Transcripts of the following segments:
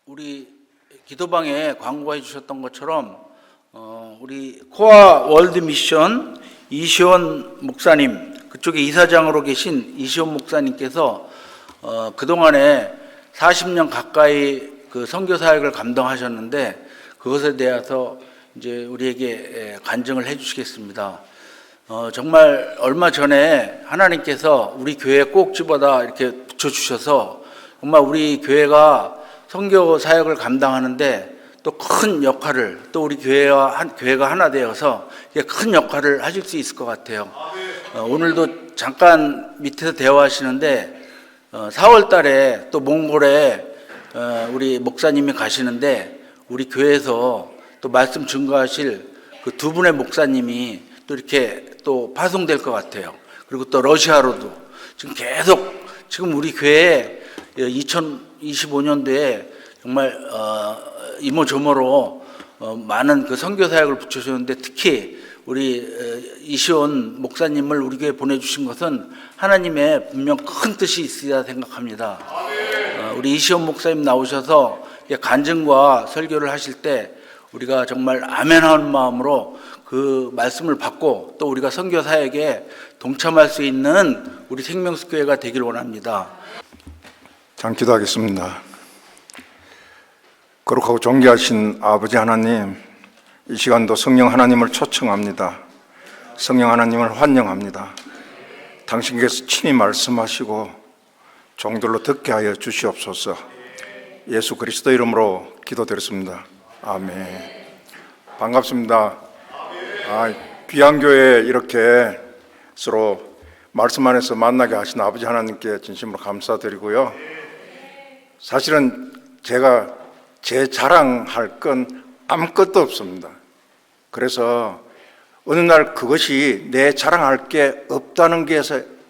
우리 기도방에 광고해 주셨던 것처럼 우리 코아 월드 미션 이시원 목사님, 그쪽에 이사장으로 계신 이시원 목사님께서 그동안에 40년 가까이 그 선교 사역을 감당하셨는데, 그것에 대해서 이제 우리에게 간증을 해 주시겠습니다. 정말 얼마 전에 하나님께서 우리 교회에 꼭 집어다 이렇게 붙여주셔서 정말 우리 교회가 선교 사역을 감당하는데 또 큰 역할을, 또 우리 교회가 하나 되어서 큰 역할을 하실 수 있을 것 같아요. 오늘도 잠깐 밑에서 대화하시는데 4월 달에 또 몽골에 우리 목사님이 가시는데, 우리 교회에서 또 말씀 증거하실 그 두 분의 목사님이 또 이렇게 또 파송될 것 같아요. 그리고 또 러시아로도 지금 우리 교회에 2025년도에 정말 이모저모로 많은 그 선교 사역을 붙여주셨는데, 특히 우리 이시온 목사님을 우리 교회에 보내주신 것은 하나님의 분명 큰 뜻이 있으리라 생각합니다. 우리 이시온 목사님 나오셔서 간증과 설교를 하실 때 우리가 정말 아멘하는 마음으로 그 말씀을 받고 또 우리가 선교 사역에 동참할 수 있는 우리 생명수교회가 되길 원합니다. 장 기도하겠습니다. 거룩하고 존귀하신 아버지 하나님, 이 시간도 성령 하나님을 초청합니다. 성령 하나님을 환영합니다. 당신께서 친히 말씀하시고 종들로 듣게 하여 주시옵소서. 예수 그리스도 이름으로 기도드렸습니다. 아멘. 반갑습니다. 귀한 교회에 이렇게 서로 말씀 안에서 만나게 하신 아버지 하나님께 진심으로 감사드리고요. 사실은 제가 제 자랑할 건 아무것도 없습니다. 그래서 어느 날 그것이 내 자랑할 게 없다는 게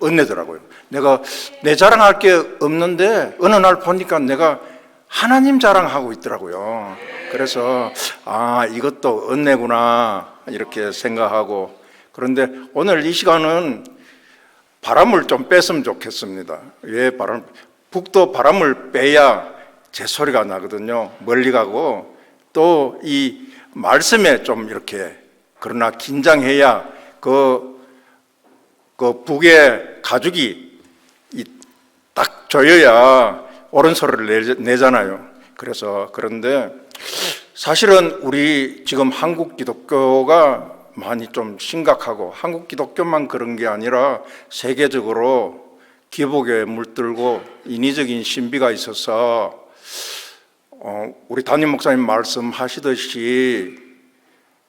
은혜더라고요. 내가 내 자랑할 게 없는데 어느 날 보니까 내가 하나님 자랑하고 있더라고요. 그래서 이것도 은혜구나 이렇게 생각하고, 그런데 오늘 이 시간은 바람을 좀 뺐으면 좋겠습니다. 왜 북도 바람을 빼야 제 소리가 나거든요. 멀리 가고, 또 이 말씀에 좀 이렇게, 그러나 긴장해야 그 북의 가죽이 딱 조여야 옳은 소리를 내잖아요. 그런데 사실은 우리 지금 한국 기독교가 많이 좀 심각하고, 한국 기독교만 그런 게 아니라 세계적으로 기복에 물들고 인위적인 신비가 있어서 우리 담임 목사님 말씀하시듯이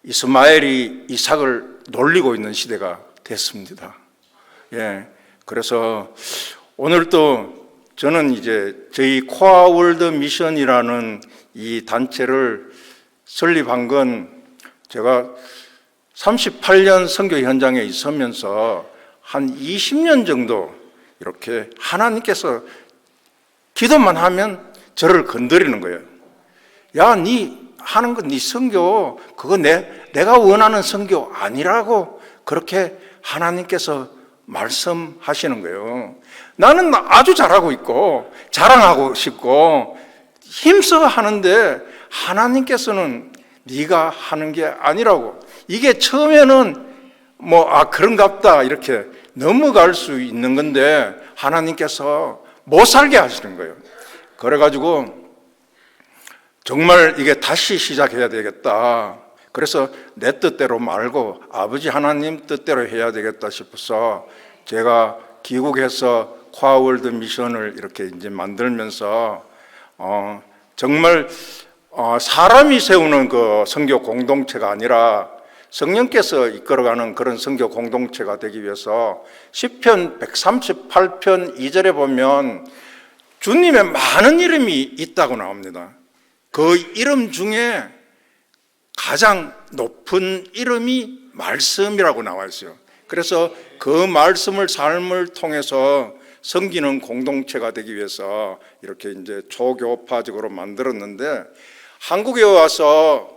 이스마엘이 이삭을 놀리고 있는 시대가 됐습니다. 그래서 오늘도 저는 이제 저희 코아 월드 미션이라는 이 단체를 설립한 건, 제가 38년 선교 현장에 있으면서 한 20년 정도 이렇게 하나님께서 기도만 하면 저를 건드리는 거예요. 야, 네 하는 건 네 선교, 그거 내가 원하는 선교 아니라고 그렇게 하나님께서 말씀하시는 거예요. 나는 아주 잘하고 있고 자랑하고 싶고 힘써 하는데 하나님께서는 네가 하는 게 아니라고. 이게 처음에는 그런갑다 이렇게 넘어갈 수 있는 건데, 하나님께서 못 살게 하시는 거예요. 그래가지고 정말 이게 다시 시작해야 되겠다. 그래서 내 뜻대로 말고 아버지 하나님 뜻대로 해야 되겠다 싶어서 제가 귀국해서 코아 월드 미션을 이렇게 이제 만들면서 정말 사람이 세우는 그 선교 공동체가 아니라 성령께서 이끌어가는 그런 선교 공동체가 되기 위해서 시편 138편 2절에 보면 주님의 많은 이름이 있다고 나옵니다. 그 이름 중에 가장 높은 이름이 말씀이라고 나와 있어요. 그래서 그 말씀을 삶을 통해서 섬기는 공동체가 되기 위해서 이렇게 이제 초교파적으로 만들었는데, 한국에 와서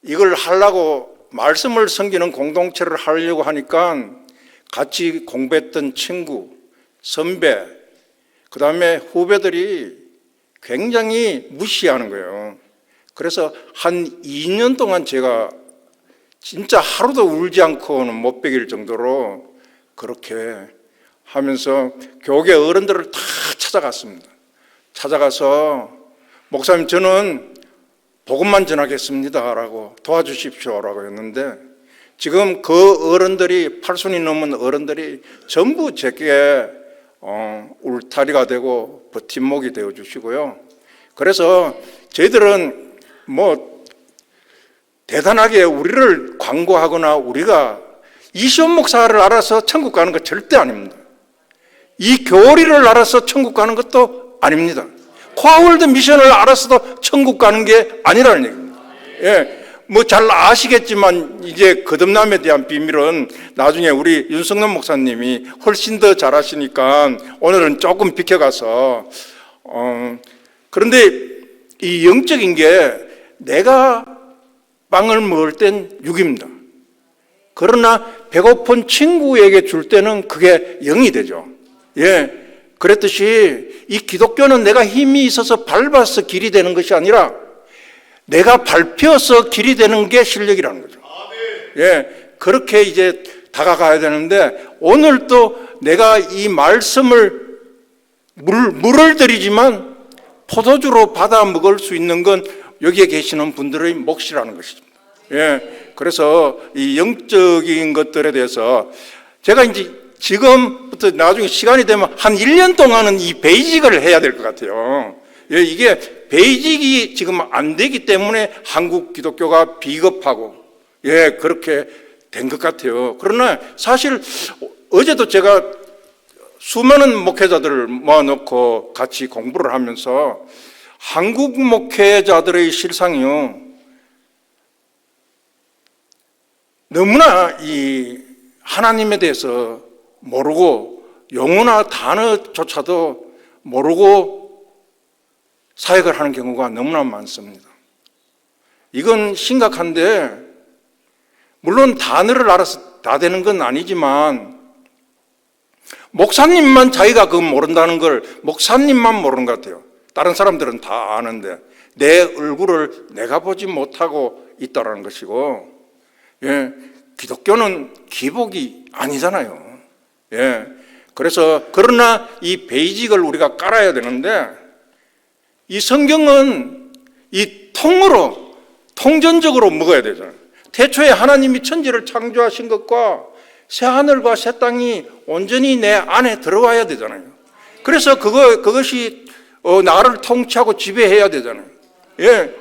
이걸 하려고, 말씀을 섬기는 공동체를 하려고 하니까 같이 공부했던 친구, 선배, 그 다음에 후배들이 굉장히 무시하는 거예요. 그래서 한 2년 동안 제가 진짜 하루도 울지 않고는 못 베길 정도로 그렇게 하면서 교계 어른들을 다 찾아갔습니다. 찾아가서 목사님 저는 복음만 전하겠습니다 라고 도와주십시오 라고 했는데 지금 그 어른들이 80이 넘은 어른들이 전부 제게 울타리가 되고 버팀목이 되어 주시고요. 그래서 저희들은 뭐 대단하게 우리를 광고하거나 우리가 이시온 목사를 알아서 천국 가는 것 절대 아닙니다. 이 교리를 알아서 천국 가는 것도 아닙니다. 코아월드 미션을 알아서도 천국 가는 게 아니라는 얘기입니다. 예. 뭐 잘 아시겠지만 이제 거듭남에 대한 비밀은 나중에 우리 윤성남 목사님이 훨씬 더 잘 아시니까 오늘은 조금 비켜가서 그런데 이 영적인 게 내가 빵을 먹을 땐 6입니다. 그러나 배고픈 친구에게 줄 때는 그게 0이 되죠. 예. 그랬듯이 이 기독교는 내가 힘이 있어서 밟아서 길이 되는 것이 아니라 내가 밟혀서 길이 되는 게 실력이라는 거죠. 예. 그렇게 이제 다가가야 되는데 오늘 또 내가 이 말씀을 물을 들이지만 포도주로 받아 먹을 수 있는 건 여기에 계시는 분들의 몫이라는 것입니다. 예. 그래서 이 영적인 것들에 대해서 제가 이제 지금부터 나중에 시간이 되면 한 1년 동안은 이 베이직을 해야 될 것 같아요. 예, 이게 베이직이 지금 안 되기 때문에 한국 기독교가 비겁하고 예, 그렇게 된 것 같아요. 그러나 사실 어제도 제가 수많은 목회자들을 모아놓고 같이 공부를 하면서 한국 목회자들의 실상이요, 너무나 이 하나님에 대해서 모르고 용어나 단어조차도 모르고 사역을 하는 경우가 너무나 많습니다. 이건 심각한데 물론 단어를 알아서 다 되는 건 아니지만 목사님만 자기가 그거 모른다는 걸 목사님만 모르는 것 같아요. 다른 사람들은 다 아는데 내 얼굴을 내가 보지 못하고 있다는 것이고, 예, 기독교는 기복이 아니잖아요. 예, 그래서 그러나 이 베이직을 우리가 깔아야 되는데 이 성경은 이 통으로 통전적으로 먹어야 되잖아요. 태초에 하나님이 천지를 창조하신 것과 새 하늘과 새 땅이 온전히 내 안에 들어와야 되잖아요. 그래서 그것이 나를 통치하고 지배해야 되잖아요. 예,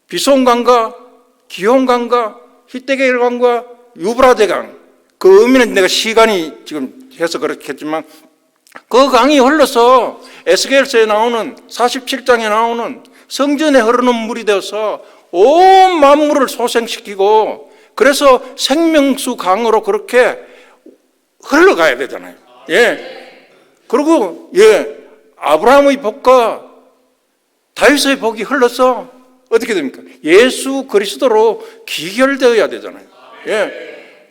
비손강과 기혼강과 히데겔강과 유브라데강, 그 의미는 내가 시간이 지금 해서 그렇겠지만 그 강이 흘러서 에스겔서에 나오는 47장에 나오는 성전에 흐르는 물이 되어서 온 만물을 소생시키고 그래서 생명수 강으로 그렇게 흘러가야 되잖아요. 예. 그리고 예, 아브라함의 복과 다윗의 복이 흘러서 어떻게 됩니까? 예수 그리스도로 기결되어야 되잖아요. 예.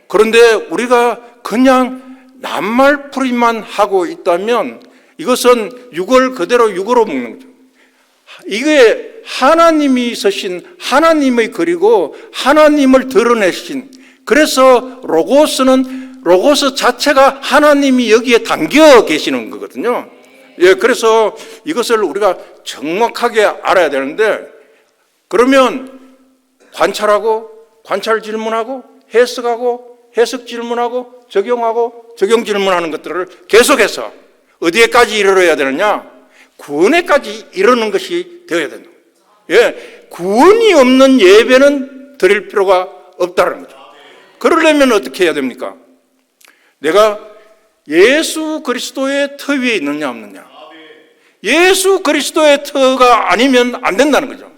그런데 우리가 그냥 낱말풀이만 하고 있다면 이것은 육을 그대로 육으로 먹는 거죠. 이게 하나님이 서신 하나님의 글이고 하나님을 드러내신, 그래서 로고스 자체가 하나님이 여기에 담겨 계시는 거거든요. 예, 그래서 이것을 우리가 정확하게 알아야 되는데, 그러면 관찰하고 관찰 질문하고 해석하고 해석 질문하고 적용하고 적용 질문하는 것들을 계속해서 어디에까지 이르러야 되느냐? 구원에까지 이르는 것이 되어야 된다. 예, 구원이 없는 예배는 드릴 필요가 없다는 거죠. 그러려면 어떻게 해야 됩니까? 내가 예수 그리스도의 터 위에 있느냐 없느냐? 예수 그리스도의 터가 아니면 안 된다는 거죠.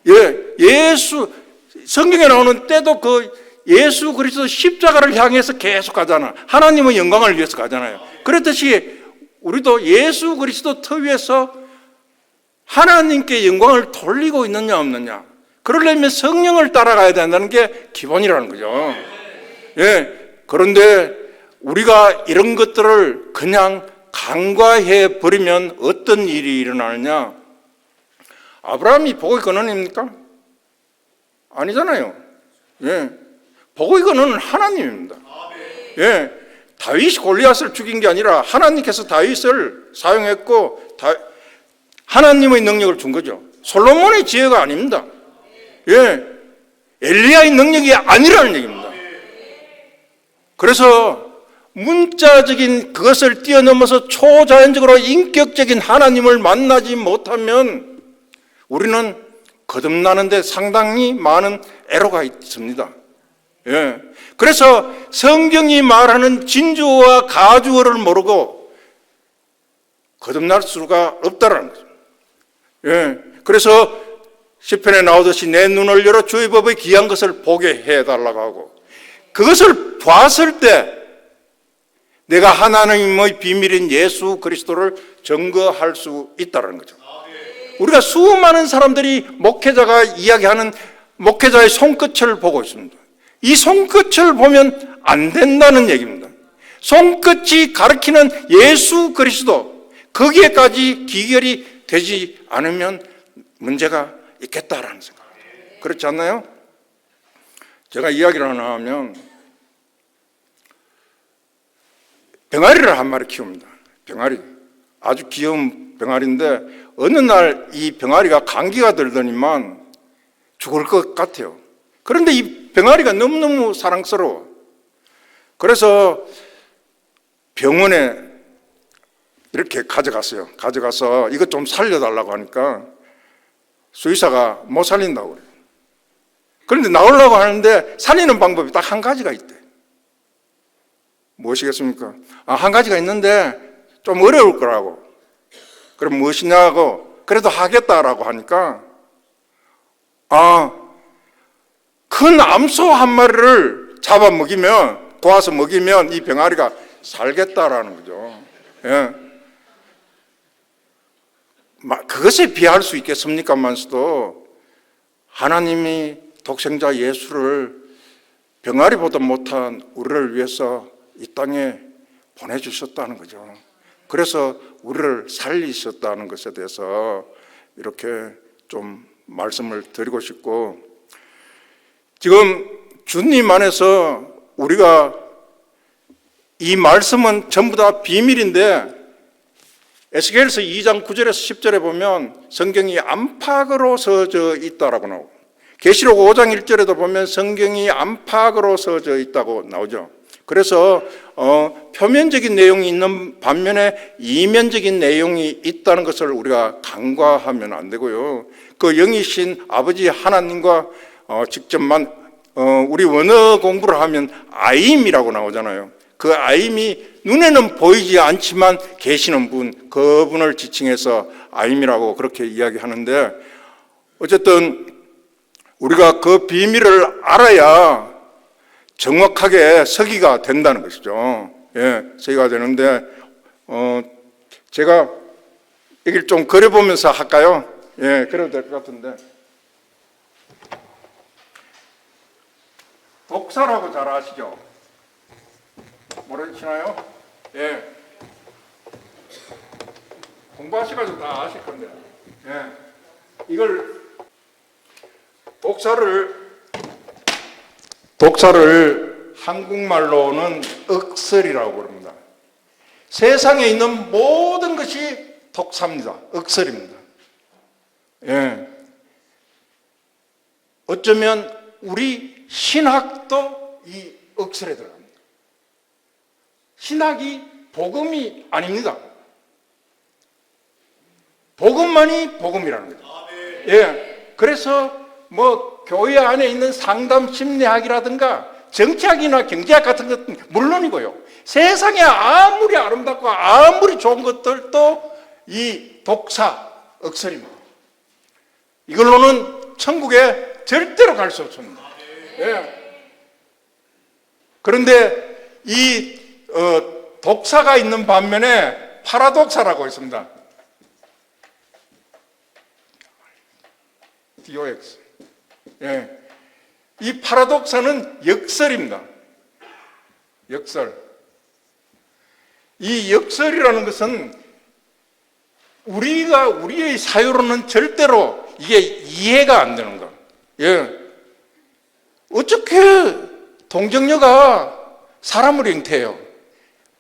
예, 성경에 나오는 때도 그 예수 그리스도 십자가를 향해서 계속 가잖아. 하나님의 영광을 위해서 가잖아요. 그렇듯이 우리도 예수 그리스도 터 위에서 하나님께 영광을 돌리고 있느냐 없느냐, 그러려면 성령을 따라가야 된다는 게 기본이라는 거죠. 예. 그런데 우리가 이런 것들을 그냥 간과해 버리면 어떤 일이 일어나느냐? 아브라함이 복의 근원입니까? 아니잖아요. 예. 복의 근원은 하나님입니다. 예. 다윗이 골리앗을 죽인 게 아니라 하나님께서 다윗을 사용했고 하나님의 능력을 준 거죠. 솔로몬의 지혜가 아닙니다. 예. 엘리야의 능력이 아니라는 얘기입니다. 그래서 문자적인 그것을 뛰어넘어서 초자연적으로 인격적인 하나님을 만나지 못하면 우리는 거듭나는데 상당히 많은 애로가 있습니다. 예. 그래서 성경이 말하는 진주어와 가주어를 모르고 거듭날 수가 없다라는 거죠. 예. 그래서 시편에 나오듯이 내 눈을 열어 주의 법의 귀한 것을 보게 해달라고 하고, 그것을 봤을 때 내가 하나님의 비밀인 예수 그리스도를 증거할 수 있다는 거죠. 우리가 수많은 사람들이 목회자가 이야기하는 목회자의 손끝을 보고 있습니다. 이 손끝을 보면 안 된다는 얘기입니다. 손끝이 가리키는 예수 그리스도, 거기에까지 기결이 되지 않으면 문제가 있겠다라는 생각. 그렇지 않나요? 제가 이야기를 하나 하면, 병아리를 한 마리 키웁니다. 병아리. 아주 귀여운 병아리인데 어느 날 이 병아리가 감기가 들더니만 죽을 것 같아요. 그런데 이 병아리가 너무너무 사랑스러워. 그래서 병원에 이렇게 가져갔어요. 가져가서 이것 좀 살려달라고 하니까 수의사가 못 살린다고 그래요. 그런데 나오려고 하는데 살리는 방법이 딱 한 가지가 있대. 무엇이겠습니까? 한 가지가 있는데 좀 어려울 거라고. 그럼 무엇이냐고, 그래도 하겠다라고 하니까, 큰 암소 한 마리를 잡아 먹이면, 구워서 먹이면 이 병아리가 살겠다라는 거죠. 예. 그것에 비할 수 있겠습니까만서도 하나님이 독생자 예수를 병아리보다 못한 우리를 위해서 이 땅에 보내주셨다는 거죠. 그래서 우리를 살리셨다는 것에 대해서 이렇게 좀 말씀을 드리고 싶고, 지금 주님 안에서 우리가 이 말씀은 전부 다 비밀인데, 에스겔서 2장 9절에서 10절에 보면 성경이 안팎으로 서져 있다라고 나오고, 계시록 5장 1절에도 보면 성경이 안팎으로 서져 있다고 나오죠. 그래서 표면적인 내용이 있는 반면에 이면적인 내용이 있다는 것을 우리가 간과하면 안 되고요. 그 영이신 아버지 하나님과 직접만 우리 원어 공부를 하면 아임이라고 나오잖아요. 그 아임이 눈에는 보이지 않지만 계시는 분, 그분을 지칭해서 아임이라고 그렇게 이야기하는데, 어쨌든 우리가 그 비밀을 알아야 정확하게 서기가 된다는 것이죠. 예, 서기가 되는데, 제가 여기를 좀 그려보면서 할까요? 예, 그래도 될 것 같은데. 독사라고 잘 아시죠? 모르시나요? 예. 공부하셔가지고 다 아실 건데. 예. 이걸, 독사를 한국말로는 억설이라고 부릅니다. 세상에 있는 모든 것이 독사입니다. 억설입니다. 예. 어쩌면 우리 신학도 이 억설에 들어갑니다. 신학이 복음이 아닙니다. 복음만이 복음이라는 거죠. 예. 그래서 교회 안에 있는 상담 심리학이라든가 정치학이나 경제학 같은 것은 물론이고요. 세상에 아무리 아름답고 아무리 좋은 것들도 이 독사, 억설입니다. 이걸로는 천국에 절대로 갈 수 없습니다. 예. 그런데 이 독사가 있는 반면에 파라독사라고 있습니다. DOX. 예. 이 파라독사는 역설입니다. 역설. 이 역설이라는 것은 우리의 사유로는 절대로 이게 이해가 안 되는 거. 예. 어떻게 동정녀가 사람을 잉태해요?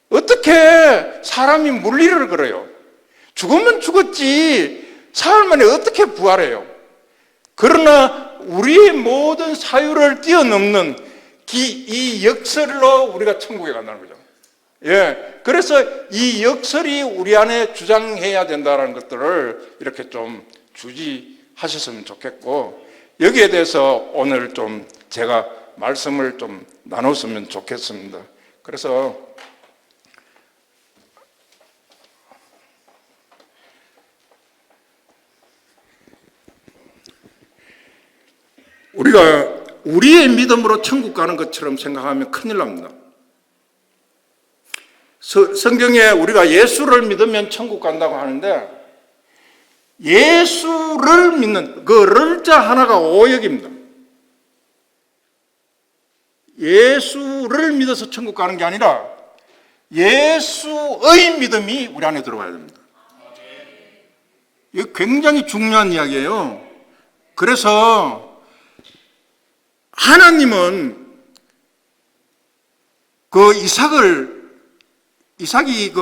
어떻게 사람이 물리를 걸어요? 죽으면 죽었지 사흘 만에 어떻게 부활해요? 그러나 우리의 모든 사유를 뛰어넘는 이 역설로 우리가 천국에 간다는 거죠. 예, 그래서 이 역설이 우리 안에 주장해야 된다는 것들을 이렇게 좀 주지하셨으면 좋겠고, 여기에 대해서 오늘 좀 제가 말씀을 좀 나눴으면 좋겠습니다. 그래서 우리가 우리의 믿음으로 천국 가는 것처럼 생각하면 큰일 납니다. 성경에 우리가 예수를 믿으면 천국 간다고 하는데, 예수를 믿는 그 를자 하나가 오역입니다. 예수를 믿어서 천국 가는 게 아니라 예수의 믿음이 우리 안에 들어가야 됩니다. 이거 굉장히 중요한 이야기예요. 그래서 하나님은 그 이삭이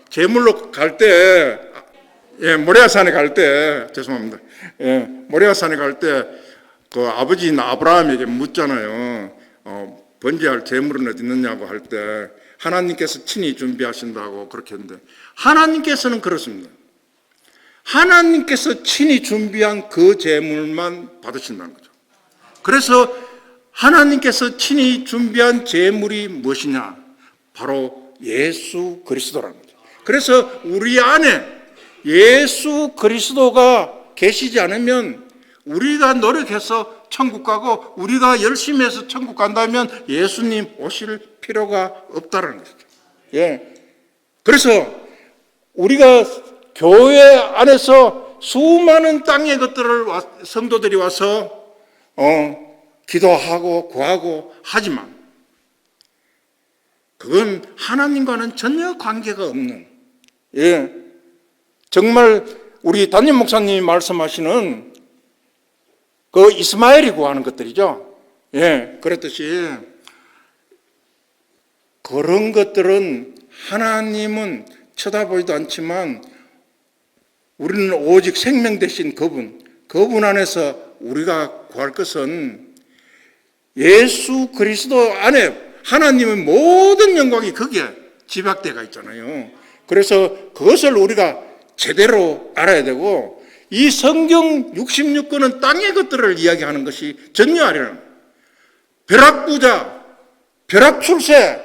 제물로 갈 때, 모리아산에 갈 때, 죄송합니다. 모리아산에 갈 때 그 아버지인 아브라함에게 묻잖아요. 번제할 제물은 어디 있느냐고 할 때 하나님께서 친히 준비하신다고 그렇게 했는데, 하나님께서는 그렇습니다. 하나님께서 친히 준비한 그 제물만 받으신다는 거죠. 그래서 하나님께서 친히 준비한 제물이 무엇이냐? 바로 예수 그리스도라는 거죠. 그래서 우리 안에 예수 그리스도가 계시지 않으면 우리가 노력해서 천국 가고 우리가 열심히 해서 천국 간다면 예수님 오실 필요가 없다는 것이죠. 예. 그래서 우리가 교회 안에서 수많은 땅의 것들을 성도들이 와서 기도하고 구하고 하지만 그건 하나님과는 전혀 관계가 없는, 정말 우리 담임 목사님이 말씀하시는 그 이스마엘이 구하는 것들이죠. 그랬듯이 그런 것들은 하나님은 쳐다보지도 않지만 우리는 오직 생명 되신 그분 안에서 우리가 구할 것은 예수 그리스도 안에 하나님의 모든 영광이 거기에 집약되어 있잖아요. 그래서 그것을 우리가 제대로 알아야 되고, 이 성경 66권은 땅의 것들을 이야기하는 것이 전혀 아니라 벼락부자, 벼락출세,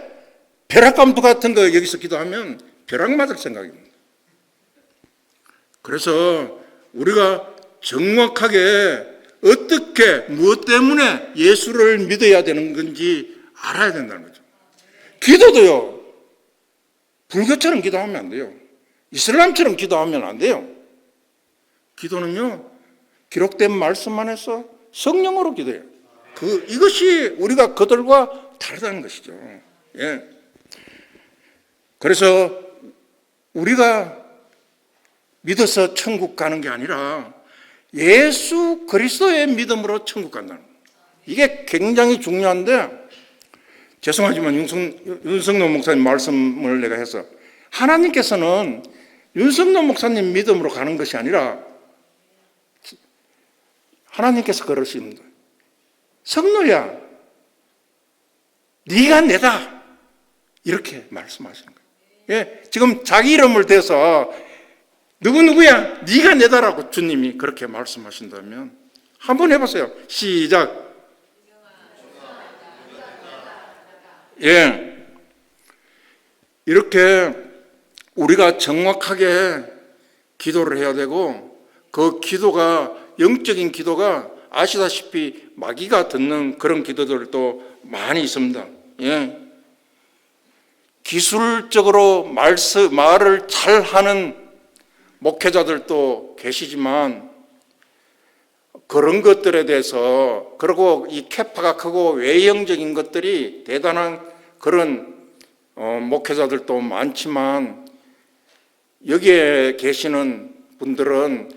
벼락감투 같은 거 여기서 기도하면 벼락 맞을 생각입니다. 그래서 우리가 정확하게 어떻게 무엇 때문에 예수를 믿어야 되는 건지 알아야 된다는 거죠. 기도도요, 불교처럼 기도하면 안 돼요. 이슬람처럼 기도하면 안 돼요. 기도는요, 기록된 말씀 안에서 성령으로 기도해요. 이것이 우리가 그들과 다르다는 것이죠. 그래서 우리가 믿어서 천국 가는 게 아니라 예수 그리스도의 믿음으로 천국 간다는 거예요. 이게 굉장히 중요한데, 죄송하지만 윤성노 목사님 말씀을 내가 해서, 하나님께서는 윤성노 목사님 믿음으로 가는 것이 아니라 하나님께서 그러십니다. 성노야, 네가 내다, 이렇게 말씀하시는 거예요. 지금 자기 이름을 대서 누구누구야, 네가 내다라고 주님이 그렇게 말씀하신다면 한번 해보세요. 시작. 이렇게 우리가 정확하게 기도를 해야 되고, 그 기도가, 영적인 기도가 아시다시피 마귀가 듣는 그런 기도들도 많이 있습니다. 기술적으로 말을 잘하는 목회자들도 계시지만, 그런 것들에 대해서, 그리고 이 캐파가 크고 외형적인 것들이 대단한 그런 목회자들도 많지만 여기에 계시는 분들은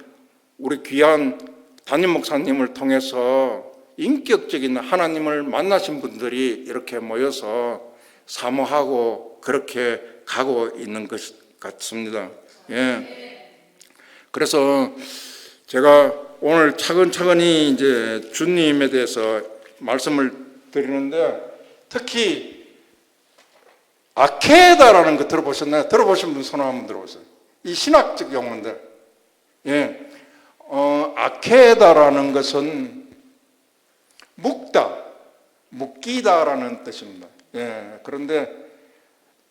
우리 귀한 담임 목사님을 통해서 인격적인 하나님을 만나신 분들이 이렇게 모여서 사모하고 그렇게 가고 있는 것 같습니다. 예. 그래서 제가 오늘 차근차근히 이제 주님에 대해서 말씀을 드리는데, 특히 아케다라는 거 들어보셨나요? 들어보신 분 손 한번 들어보세요. 이 신학적 용어인데, 예. 아케다라는 것은 묶다, 묶이다라는 뜻입니다. 예. 그런데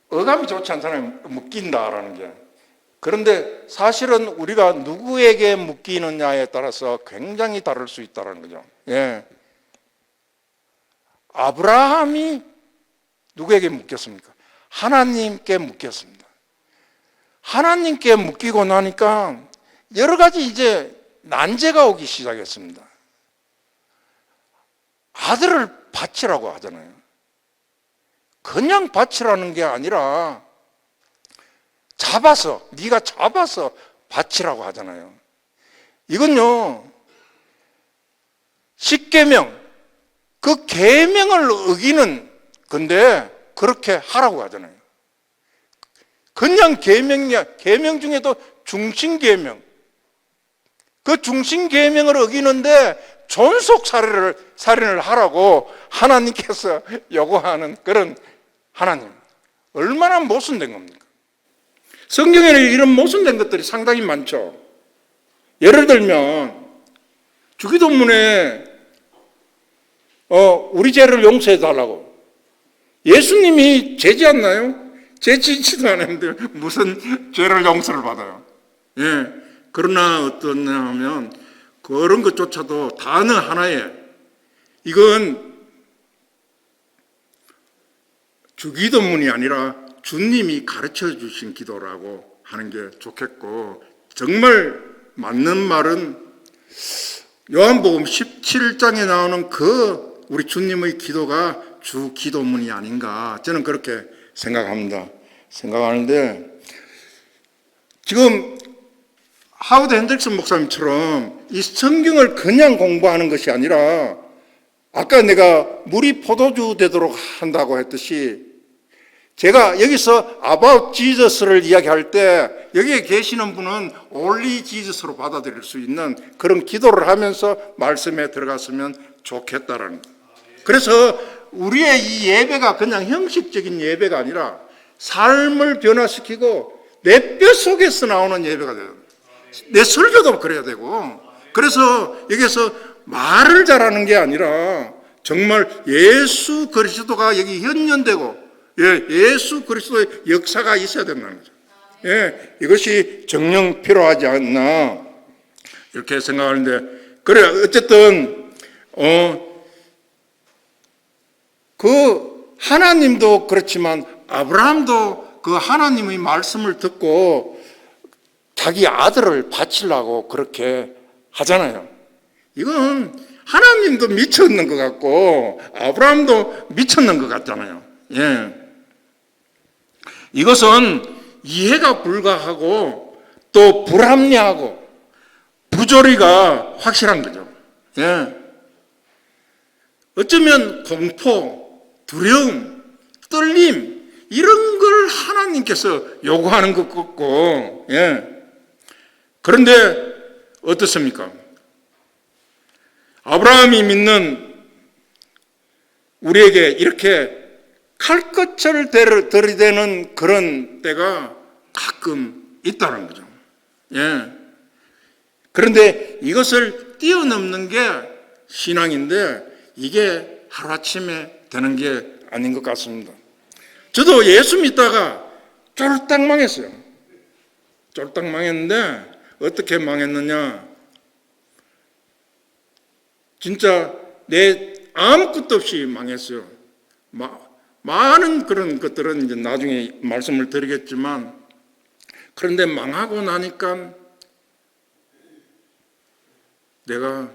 어감이 좋지 않잖아요. 묶인다라는 게. 그런데 사실은 우리가 누구에게 묶이느냐에 따라서 굉장히 다를 수 있다는 거죠. 예. 아브라함이 누구에게 묶였습니까? 하나님께 묶였습니다. 하나님께 묶이고 나니까 여러 가지 이제 난제가 오기 시작했습니다. 아들을 바치라고 하잖아요. 그냥 바치라는 게 아니라 네가 잡아서 바치라고 하잖아요. 이건요, 십계명, 그 계명을 어기는 건데 그렇게 하라고 하잖아요. 그냥 계명이야. 계명 중에도 중심계명. 그 중심계명을 어기는데 존속 살인을 하라고 하나님께서 요구하는 그런 하나님. 얼마나 모순된 겁니까? 성경에는 이런 모순된 것들이 상당히 많죠. 예를 들면 주기도문에 우리 죄를 용서해 달라고. 예수님이 죄지 않나요? 죄지지도 않았는데 무슨 죄를 용서를 받아요? 예. 그러나 어떠냐 하면 그런 것조차도 단어 하나에 이건 주기도문이 아니라 주님이 가르쳐 주신 기도라고 하는 게 좋겠고, 정말 맞는 말은 요한복음 17장에 나오는 그 우리 주님의 기도가 주 기도문이 아닌가, 저는 그렇게 생각하는데 지금 하워드 핸들슨 목사님처럼 이 성경을 그냥 공부하는 것이 아니라 아까 내가 물이 포도주 되도록 한다고 했듯이, 제가 여기서 about Jesus를 이야기할 때 여기에 계시는 분은 only Jesus로 받아들일 수 있는 그런 기도를 하면서 말씀에 들어갔으면 좋겠다라는 거예요. 그래서 우리의 이 예배가 그냥 형식적인 예배가 아니라 삶을 변화시키고 내 뼛속에서 나오는 예배가 돼요. 내 설교도 그래야 되고, 그래서 여기서 말을 잘하는 게 아니라 정말 예수 그리스도가 여기 현현되고, 예수 그리스도의 역사가 있어야 된다는 거죠. 예, 이것이 정녕 필요하지 않나 이렇게 생각하는데, 그래 어쨌든 그 하나님도 그렇지만 아브라함도 그 하나님의 말씀을 듣고 자기 아들을 바치려고 그렇게 하잖아요. 이건 하나님도 미쳤는 것 같고 아브라함도 미쳤는 것 같잖아요. 예. 이것은 이해가 불가하고 또 불합리하고 부조리가 확실한 거죠. 예. 어쩌면 공포, 두려움, 떨림 이런 걸 하나님께서 요구하는 것 같고, 예. 그런데 어떻습니까? 아브라함이 믿는 우리에게 이렇게 칼끝을 들이대는 그런 때가 가끔 있다는 거죠. 예. 그런데 이것을 뛰어넘는 게 신앙인데 이게 하루아침에 되는 게 아닌 것 같습니다. 저도 예수 믿다가 쫄딱 망했어요. 쫄딱 망했는데 어떻게 망했느냐? 진짜 내 아무것도 없이 망했어요. 많은 그런 것들은 이제 나중에 말씀을 드리겠지만, 그런데 망하고 나니까 내가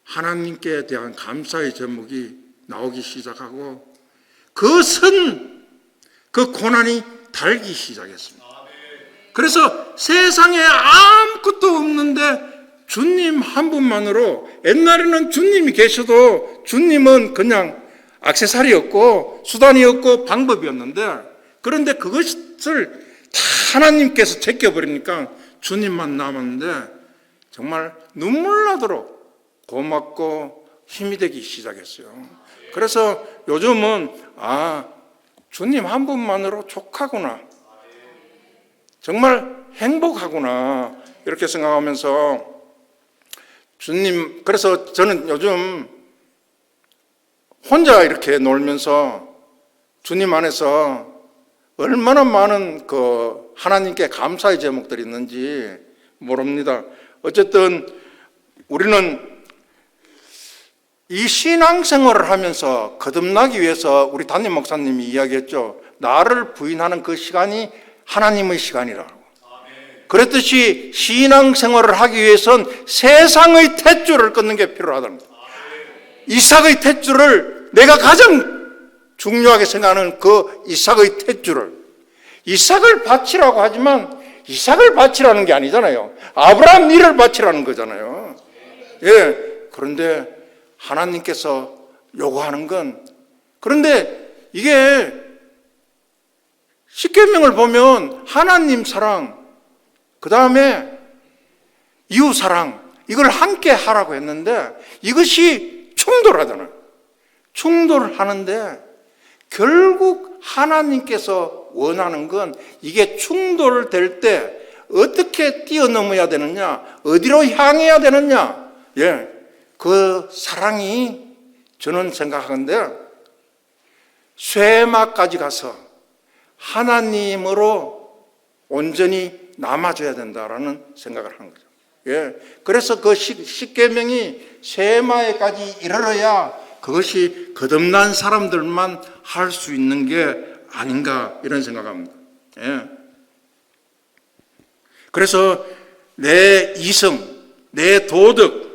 하나님께 대한 감사의 제목이 나오기 시작하고 그 그 고난이 달기 시작했습니다. 그래서 세상에 아무것도 없는데 주님 한 분만으로, 옛날에는 주님이 계셔도 주님은 그냥 액세서리였고 수단이었고 방법이었는데, 그런데 그것을 다 하나님께서 제껴버리니까 주님만 남았는데 정말 눈물 나도록 고맙고 힘이 되기 시작했어요. 그래서 요즘은 주님 한 분만으로 족하구나, 정말 행복하구나, 이렇게 생각하면서 주님, 그래서 저는 요즘 혼자 이렇게 놀면서 주님 안에서 얼마나 많은 그 하나님께 감사의 제목들이 있는지 모릅니다. 어쨌든 우리는 이 신앙생활을 하면서 거듭나기 위해서 우리 담임 목사님이 이야기했죠. 나를 부인하는 그 시간이 하나님의 시간이라고. 그랬듯이 신앙생활을 하기 위해선 세상의 탯줄을 끊는 게 필요하다는 거예요. 이삭의 탯줄을, 내가 가장 중요하게 생각하는 그 이삭의 탯줄을, 이삭을 바치라고 하지만 이삭을 바치라는 게 아니잖아요. 아브라함 일을 바치라는 거잖아요. 예. 그런데 하나님께서 요구하는 건, 그런데 이게 십계명을 보면 하나님 사랑, 그 다음에 이웃 사랑, 이걸 함께 하라고 했는데 이것이 충돌하잖아요. 충돌하는데 결국 하나님께서 원하는 건 이게 충돌될 때 어떻게 뛰어넘어야 되느냐, 어디로 향해야 되느냐, 그 사랑이 저는 생각하는데 쇠마까지 가서 하나님으로 온전히 남아줘야 된다라는 생각을 하는 거죠. 그래서 그 십계명이 쇠마에까지 이르러야 그것이 거듭난 사람들만 할 수 있는 게 아닌가, 이런 생각합니다. 그래서 내 이성, 내 도덕,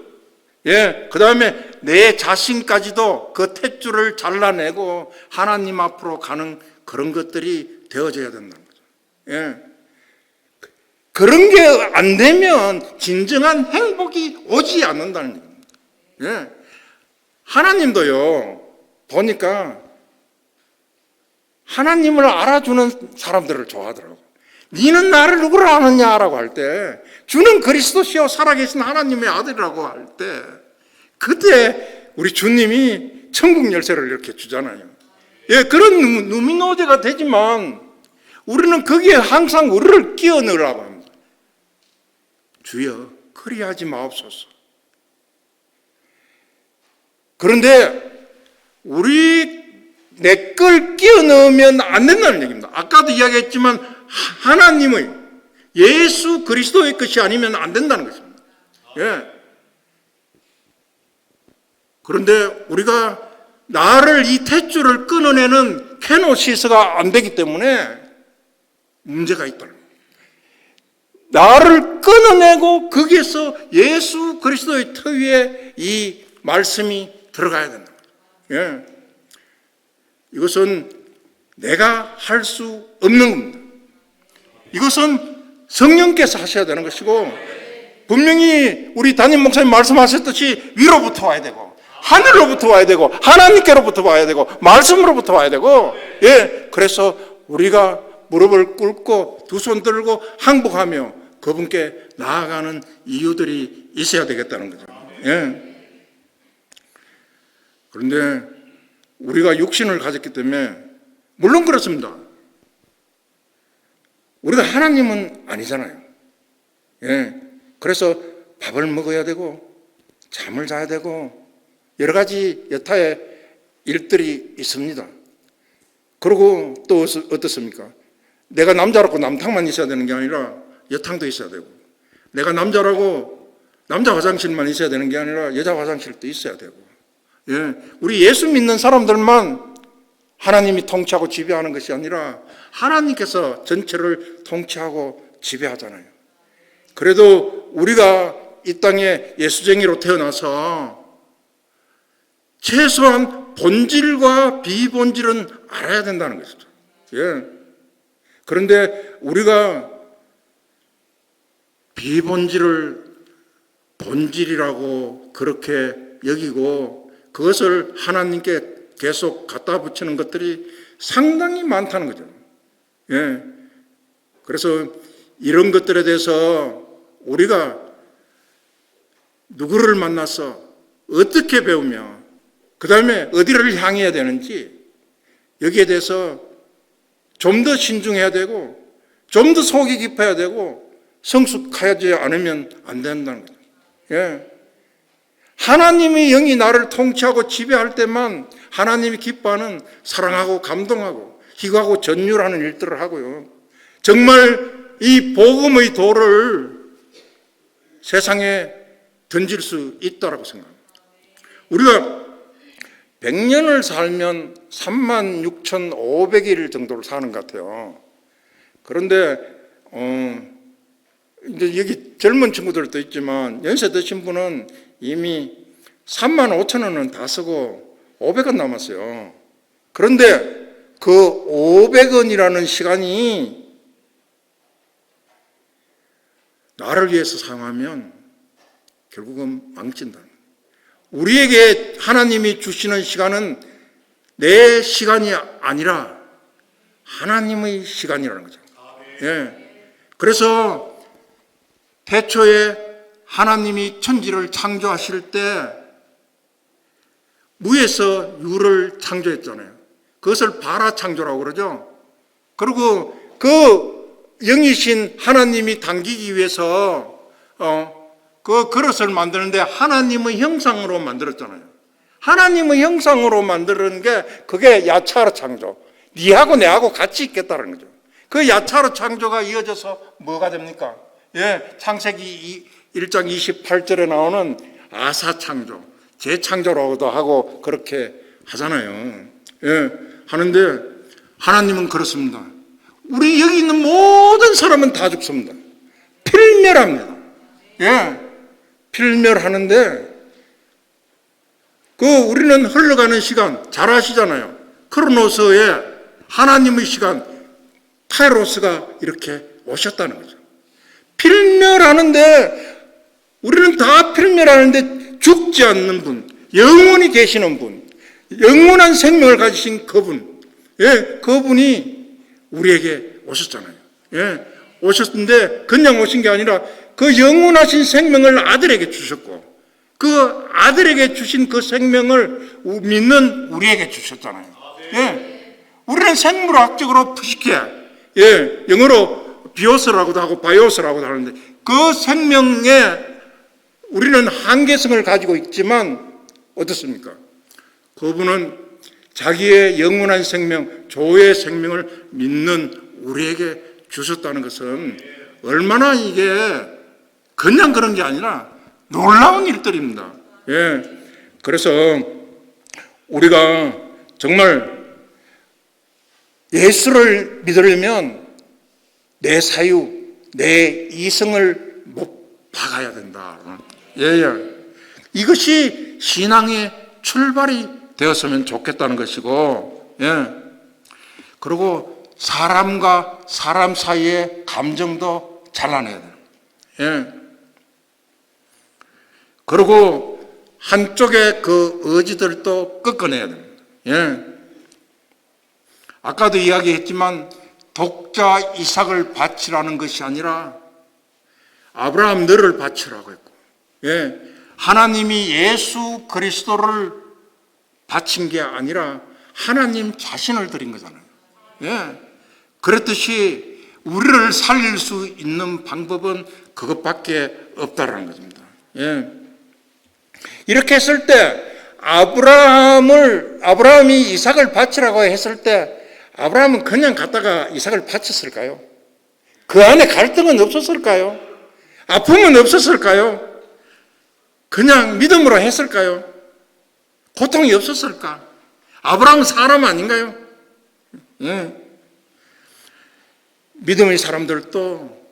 그 다음에 내 자신까지도 그 탯줄을 잘라내고 하나님 앞으로 가는 그런 것들이 되어져야 된다는 거죠. 그런 게 안 되면 진정한 행복이 오지 않는다는 얘기입니다. 하나님도요, 보니까 하나님을 알아주는 사람들을 좋아하더라고. 니는 나를 누구를 아느냐라고 할 때, 주는 그리스도시요 살아계신 하나님의 아들이라고 할 때, 그때 우리 주님이 천국 열쇠를 이렇게 주잖아요. 그런 누미노제가 되지만 우리는 거기에 항상 우리를 끼워 넣으라고 합니다. 주여 그리하지 마옵소서. 그런데 내 걸 끼워 넣으면 안 된다는 얘기입니다. 아까도 이야기했지만 하나님의, 예수 그리스도의 것이 아니면 안 된다는 것입니다. 그런데 우리가 나를, 이 탯줄을 끊어내는 케노시스가 안 되기 때문에 문제가 있다는 거예요. 나를 끊어내고 거기에서 예수 그리스도의 터 위에 이 말씀이 들어가야 된다. 이것은 내가 할 수 없는 겁니다. 이것은 성령께서 하셔야 되는 것이고, 분명히 우리 담임 목사님 말씀하셨듯이 위로부터 와야 되고, 하늘로부터 와야 되고, 하나님께로부터 와야 되고, 말씀으로부터 와야 되고, 그래서 우리가 무릎을 꿇고 두 손 들고 항복하며 그분께 나아가는 이유들이 있어야 되겠다는 거죠. 그런데 우리가 육신을 가졌기 때문에, 물론 그렇습니다. 우리가 하나님은 아니잖아요. 그래서 밥을 먹어야 되고 잠을 자야 되고 여러 가지 여타의 일들이 있습니다. 그리고 또 어떻습니까? 내가 남자라고 남탕만 있어야 되는 게 아니라 여탕도 있어야 되고, 내가 남자라고 남자 화장실만 있어야 되는 게 아니라 여자 화장실도 있어야 되고, 우리 예수 믿는 사람들만 하나님이 통치하고 지배하는 것이 아니라 하나님께서 전체를 통치하고 지배하잖아요. 그래도 우리가 이 땅에 예수쟁이로 태어나서 최소한 본질과 비본질은 알아야 된다는 것이죠. 예. 그런데 우리가 비본질을 본질이라고 그렇게 여기고 그것을 하나님께 계속 갖다 붙이는 것들이 상당히 많다는 거죠. 예. 그래서 이런 것들에 대해서 우리가 누구를 만나서 어떻게 배우며 그 다음에 어디를 향해야 되는지 여기에 대해서 좀 더 신중해야 되고 좀 더 속이 깊어야 되고 성숙하지 않으면 안 된다는 거죠. 예. 하나님의 영이 나를 통치하고 지배할 때만 하나님이 기뻐하는 사랑하고 감동하고 희구하고 전율하는 일들을 하고요. 정말 이 복음의 돌을 세상에 던질 수 있다고 생각합니다. 우리가 100년을 살면 36,500일 정도를 사는 것 같아요. 그런데 이제 여기 젊은 친구들도 있지만 연세 드신 분은 이미 35,000원은 다 쓰고 500원 남았어요. 그런데 그 500원이라는 시간이 나를 위해서 사용하면 결국은 망친다. 우리에게 하나님이 주시는 시간은 내 시간이 아니라 하나님의 시간이라는 거죠. 예. 그래서 태초에 하나님이 천지를 창조하실 때 무에서 유를 창조했잖아요. 그것을 바라 창조라고 그러죠. 그리고 그 영이신 하나님이 당기기 위해서 그 그릇을 만드는데 하나님의 형상으로 만들었잖아요. 하나님의 형상으로 만드는 게 그게 야차로 창조. 니하고 내하고 같이 있겠다는 거죠. 그 야차로 창조가 이어져서 뭐가 됩니까? 예, 창세기 1장 28절에 나오는 아사 창조, 재창조라고도 하고 그렇게 하잖아요. 예, 하는데 하나님은 그렇습니다. 우리 여기 있는 모든 사람은 다 죽습니다. 필멸합니다. 예, 필멸하는데 우리는 흘러가는 시간 잘 아시잖아요. 크로노스에 하나님의 시간 카이로스가 이렇게 오셨다는 거죠. 필멸하는데 우리는 다 필멸하는데 죽지 않는 분, 영원히 계시는 분, 영원한 생명을 가지신 그분, 예, 그분이 우리에게 오셨잖아요. 예, 오셨는데 그냥 오신 게 아니라 그 영원하신 생명을 아들에게 주셨고 그 아들에게 주신 그 생명을 믿는 우리에게 주셨잖아요. 예, 우리는 생물학적으로 푸시케, 예, 영어로 비오스라고도 하고 바이오스라고도 하는데 그 생명에 우리는 한계성을 가지고 있지만 어떻습니까? 그분은 자기의 영원한 생명, 조의 생명을 믿는 우리에게 주셨다는 것은 얼마나 이게 그냥 그런 게 아니라 놀라운 일들입니다. 예. 그래서 우리가 정말 예수를 믿으려면 내 사유, 내 이성을 못 박아야 된다. 예. 이것이 신앙의 출발이 되었으면 좋겠다는 것이고, 예. 그리고 사람과 사람 사이의 감정도 잘라내야 돼요. 예. 그리고 한쪽의 그 의지들도 꺾어내야 됩니다. 예. 아까도 이야기했지만 독자 이삭을 바치라는 것이 아니라 아브라함 너를 바치라고 했고, 예. 하나님이 예수 그리스도를 바친 게 아니라 하나님 자신을 드린 거잖아요. 예. 그렇듯이 우리를 살릴 수 있는 방법은 그것밖에 없다라는 것입니다. 예. 이렇게 했을 때 아브라함이 이삭을 바치라고 했을 때 아브라함은 그냥 갔다가 이삭을 바쳤을까요? 그 안에 갈등은 없었을까요? 아픔은 없었을까요? 그냥 믿음으로 했을까요? 고통이 없었을까? 아브라함은 사람 아닌가요? 예. 믿음의 사람들도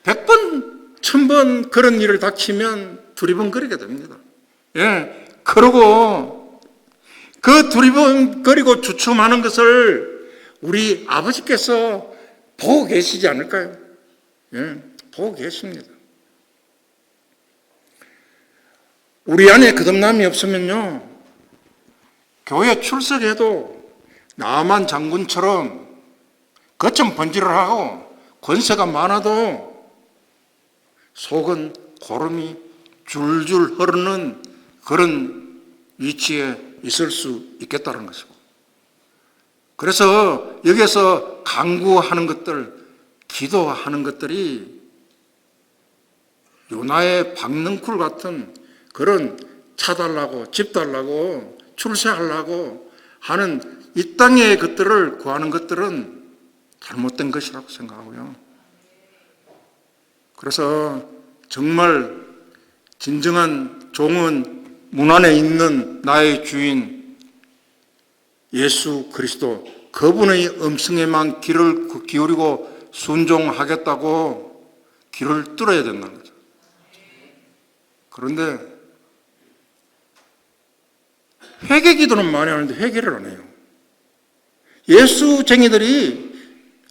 100번, 1000번 그런 일을 닥치면 두리번거리게 됩니다. 예. 그러고 그 두리번거리고 주춤하는 것을 우리 아버지께서 보고 계시지 않을까요? 예, 보고 계십니다. 우리 안에 거듭남이 없으면요, 교회 출석해도 나만 장군처럼 거점 번지를 하고 권세가 많아도 속은 고름이 줄줄 흐르는 그런 위치에 있을 수 있겠다는 것이고, 그래서 여기에서 간구하는 것들, 기도하는 것들이 요나의 박능쿨 같은 그런 차 달라고, 집 달라고, 출세하려고 하는 이 땅의 것들을 구하는 것들은 잘못된 것이라고 생각하고요. 그래서 정말 진정한 종은 문 안에 있는 나의 주인 예수 그리스도, 그분의 음성에만 귀를 기울이고 순종하겠다고 귀를 뚫어야 된다는 거죠. 그런데 회개 기도는 많이 하는데 회개를 안 해요. 예수쟁이들이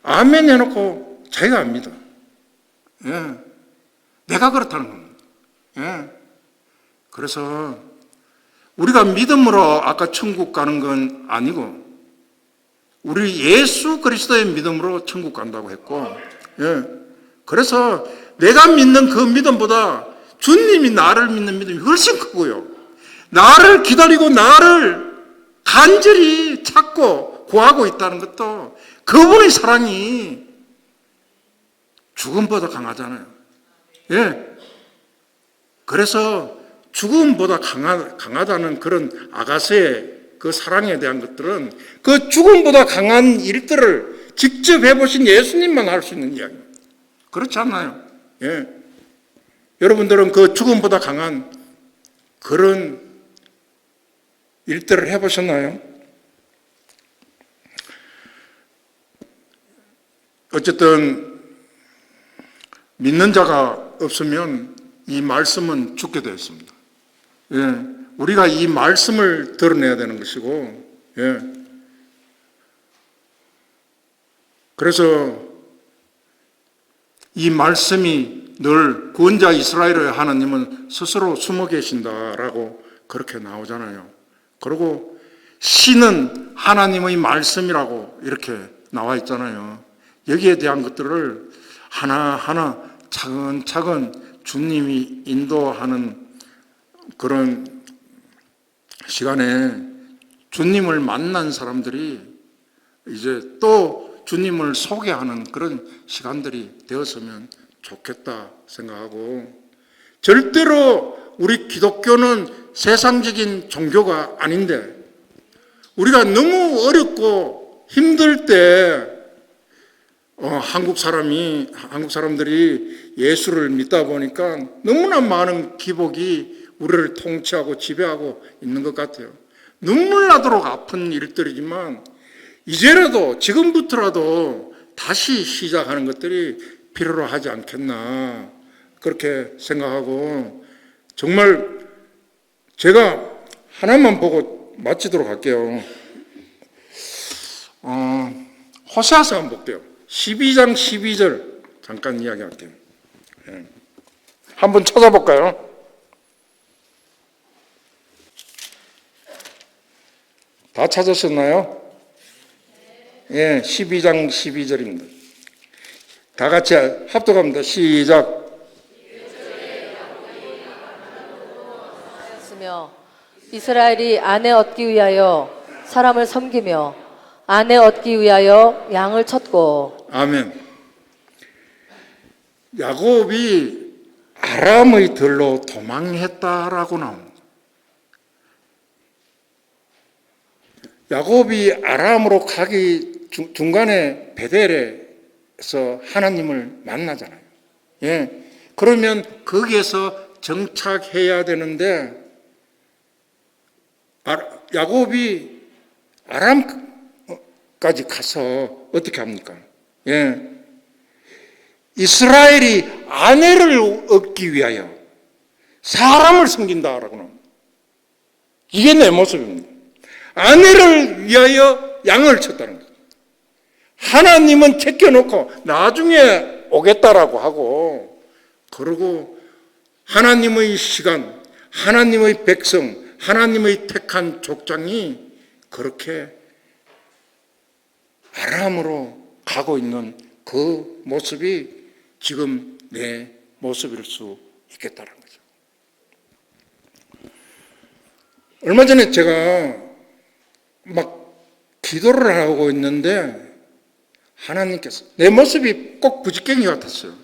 아멘 해놓고 자기가 압니다. 예. 내가 그렇다는 겁니다. 예. 그래서 우리가 믿음으로 아까 천국 가는 건 아니고 우리 예수 그리스도의 믿음으로 천국 간다고 했고, 예. 그래서 내가 믿는 그 믿음보다 주님이 나를 믿는 믿음이 훨씬 크고요. 나를 기다리고 나를 간절히 찾고 구하고 있다는 것도 그분의 사랑이 죽음보다 강하잖아요. 예. 그래서 죽음보다 강하다는 그런 아가새의 그 사랑에 대한 것들은 그 죽음보다 강한 일들을 직접 해보신 예수님만 할 수 있는 이야기입니다. 그렇지 않나요? 예. 여러분들은 그 죽음보다 강한 그런 일들을 해보셨나요? 어쨌든 믿는 자가 없으면 이 말씀은 죽게 되어 있습니다. 예, 우리가 이 말씀을 드러내야 되는 것이고, 예. 그래서 이 말씀이 늘 구원자 이스라엘의 하나님은 스스로 숨어 계신다라고 그렇게 나오잖아요. 그리고 신은 하나님의 말씀이라고 이렇게 나와 있잖아요. 여기에 대한 것들을 하나하나 차근차근 주님이 인도하는 그런 시간에 주님을 만난 사람들이 이제 또 주님을 소개하는 그런 시간들이 되었으면 좋겠다 생각하고, 절대로 우리 기독교는 세상적인 종교가 아닌데 우리가 너무 어렵고 힘들 때 한국 사람들이 예수를 믿다 보니까 너무나 많은 기복이 우리를 통치하고 지배하고 있는 것 같아요. 눈물 나도록 아픈 일들이지만 이제라도 지금부터라도 다시 시작하는 것들이 필요로 하지 않겠나 그렇게 생각하고, 정말 제가 하나만 보고 마치도록 할게요. 호세아서 한번 볼게요. 12장 12절 잠깐 이야기할게요. 예. 한번 찾아볼까요? 다 찾으셨나요? 예, 12장 12절입니다. 다 같이 합독합니다. 시작. 이스라엘이 아내 얻기 위하여 사람을 섬기며 아내 얻기 위하여 양을 쳤고. 아멘. 야곱이 아람의 들로 도망했다라고 나옵니다. 야곱이 아람으로 가기 중간에 베델에서 하나님을 만나잖아요. 예. 그러면 거기에서 정착해야 되는데 야곱이 아람까지 가서 어떻게 합니까? 예. 이스라엘이 아내를 얻기 위하여 사람을 섬긴다라고 합니다. 이게 내 모습입니다. 아내를 위하여 양을 쳤다는 거죠. 하나님은 제껴놓고 나중에 오겠다라고 하고, 그리고 하나님의 시간, 하나님의 백성, 하나님의 택한 족장이 그렇게 아람으로 가고 있는 그 모습이 지금 내 모습일 수 있겠다는 거죠. 얼마 전에 제가 막 기도를 하고 있는데 하나님께서, 내 모습이 꼭 부지깽이 같았어요.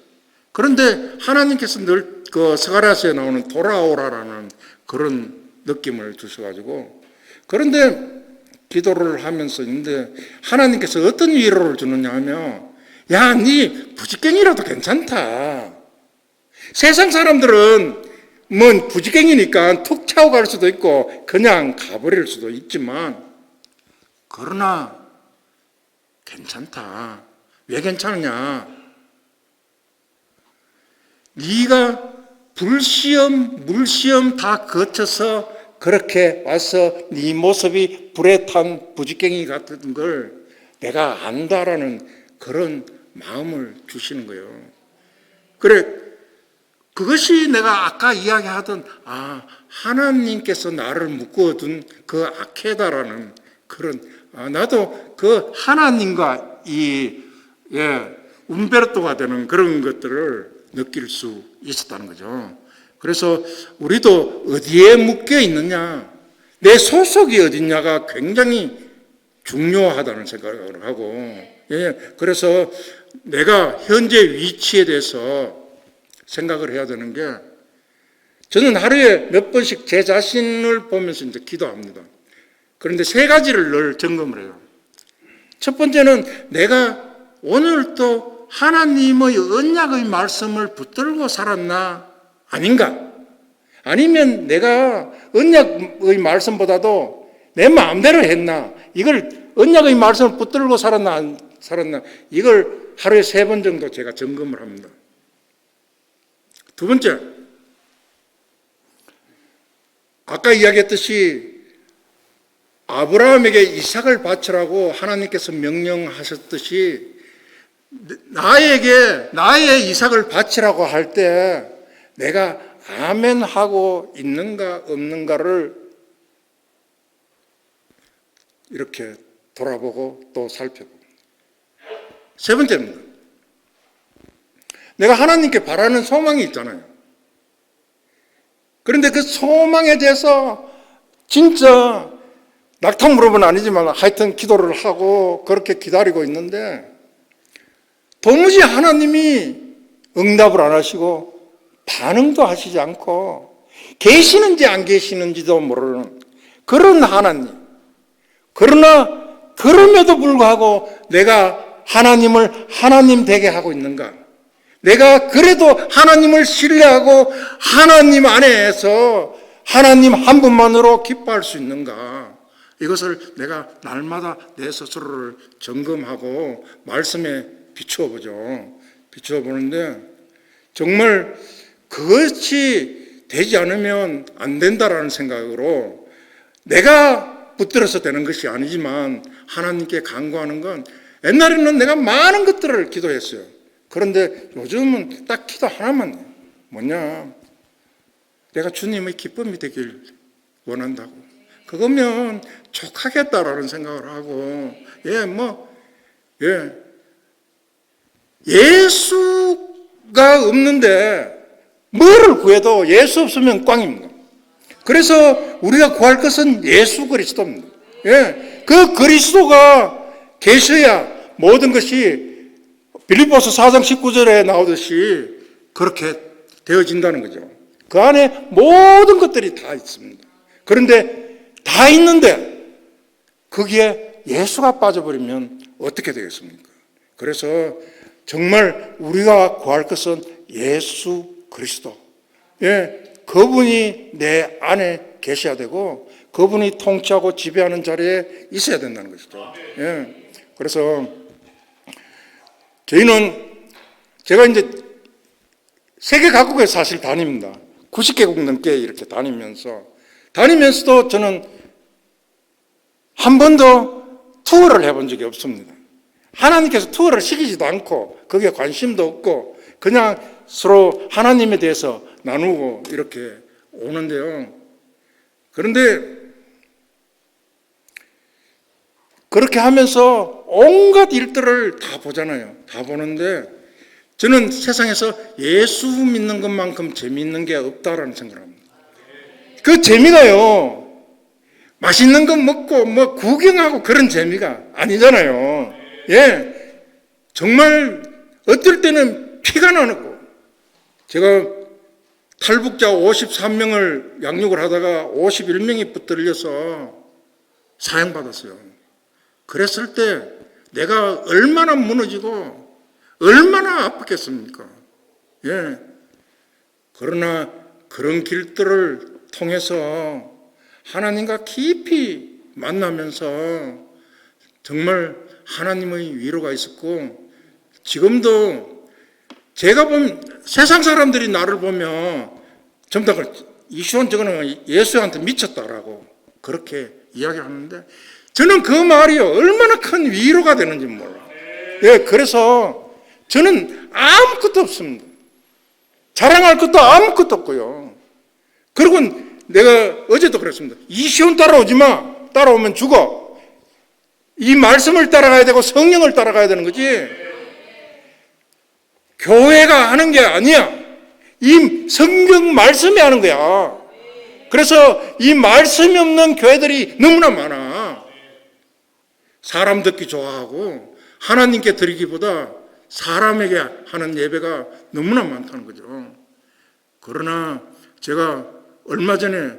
그런데 하나님께서 늘 그 스가랴서에 나오는 돌아오라라는 그런 느낌을 주셔가지고, 그런데 기도를 하면서 있는데 하나님께서 어떤 위로를 주느냐 하면, 야, 네 부지깽이라도 괜찮다. 세상 사람들은 뭐 부지깽이니까 툭 차고 갈 수도 있고 그냥 가버릴 수도 있지만, 그러나 괜찮다. 왜 괜찮으냐? 네가 불시험, 물시험 다 거쳐서 그렇게 와서 네 모습이 불에 탄 부지깽이 같은 걸 내가 안다라는 그런 마음을 주시는 거예요. 그래, 그것이 내가 아까 이야기하던, 하나님께서 나를 묶어둔 그 아케다라는 그런, 나도 그 하나님과 운베르토가 되는 그런 것들을 느낄 수 있었다는 거죠. 그래서 우리도 어디에 묶여 있느냐, 내 소속이 어디냐가 굉장히 중요하다는 생각을 하고, 그래서 내가 현재 위치에 대해서 생각을 해야 되는 게, 저는 하루에 몇 번씩 제 자신을 보면서 이제 기도합니다. 그런데 세 가지를 늘 점검을 해요. 첫 번째는 내가 오늘 또 하나님의 언약의 말씀을 붙들고 살았나 아닌가? 아니면 내가 언약의 말씀보다도 내 마음대로 했나? 이걸 언약의 말씀을 붙들고 살았나 안 살았나? 이걸 하루에 3번 정도 제가 점검을 합니다. 두 번째, 아까 이야기했듯이 아브라함에게 이삭을 바치라고 하나님께서 명령하셨듯이 나에게 나의 이삭을 바치라고 할 때 내가 아멘 하고 있는가 없는가를 이렇게 돌아보고 또 살펴보고. 세 번째입니다. 내가 하나님께 바라는 소망이 있잖아요. 그런데 그 소망에 대해서 진짜 낙탕 무릎은 아니지만 하여튼 기도를 하고 그렇게 기다리고 있는데 도무지 하나님이 응답을 안 하시고 반응도 하시지 않고 계시는지 안 계시는지도 모르는 그런 하나님. 그러나 그럼에도 불구하고 내가 하나님을 하나님 되게 하고 있는가? 내가 그래도 하나님을 신뢰하고 하나님 안에서 하나님 한 분만으로 기뻐할 수 있는가? 이것을 내가 날마다 내 스스로를 점검하고 말씀에 비추어보죠. 비추어보는데 정말 그것이 되지 않으면 안 된다라는 생각으로 내가 붙들어서 되는 것이 아니지만 하나님께 간구하는 건, 옛날에는 내가 많은 것들을 기도했어요. 그런데 요즘은 딱 기도 하나만 해요. 뭐냐? 내가 주님의 기쁨이 되길 원한다고. 그거면 족하겠다라는 생각을 하고, 예수가 없는데 뭐를 구해도 예수 없으면 꽝입니다. 그래서 우리가 구할 것은 예수 그리스도입니다. 그 그리스도가 계셔야 모든 것이 빌립보서 4장 19절에 나오듯이 그렇게 되어진다는 거죠. 그 안에 모든 것들이 다 있습니다. 그런데 다 있는데 거기에 예수가 빠져버리면 어떻게 되겠습니까? 그래서 정말 우리가 구할 것은 예수 그리스도. 그분이 내 안에 계셔야 되고 그분이 통치하고 지배하는 자리에 있어야 된다는 것이죠. 그래서 제가 이제 세계 각국에 사실 다닙니다. 90개국 넘게 이렇게 다니면서도 저는 한 번도 투어를 해본 적이 없습니다. 하나님께서 투어를 시키지도 않고 거기에 관심도 없고 그냥 서로 하나님에 대해서 나누고 이렇게 오는데요. 그런데 그렇게 하면서 온갖 일들을 다 보잖아요. 다 보는데 저는 세상에서 예수 믿는 것만큼 재미있는 게 없다라는 생각을 합니다. 그 재미가요, 맛있는 거 먹고 뭐 구경하고 그런 재미가 아니잖아요. 예, 정말 어떨 때는 피가 나고, 제가 탈북자 53명을 양육을 하다가 51명이 붙들려서 사형받았어요. 그랬을 때 내가 얼마나 무너지고 얼마나 아팠겠습니까? 예. 그러나 그런 길들을 통해서 하나님과 깊이 만나면서 정말 하나님의 위로가 있었고, 지금도 제가 보면 세상 사람들이 나를 보면 전부 다 이시원 저거는 예수한테 미쳤다라고 그렇게 이야기를 하는데, 저는 그 말이 얼마나 큰 위로가 되는지 몰라요. 예, 그래서 저는 아무것도 없습니다. 자랑할 것도 아무것도 없고요. 그리고 내가 어제도 그랬습니다. 이시온 따라오지 마. 따라오면 죽어. 이 말씀을 따라가야 되고 성령을 따라가야 되는 거지. 교회가 하는 게 아니야. 이 성경 말씀이 하는 거야. 그래서 이 말씀이 없는 교회들이 너무나 많아. 사람 듣기 좋아하고 하나님께 드리기보다 사람에게 하는 예배가 너무나 많다는 거죠. 그러나 제가 얼마 전에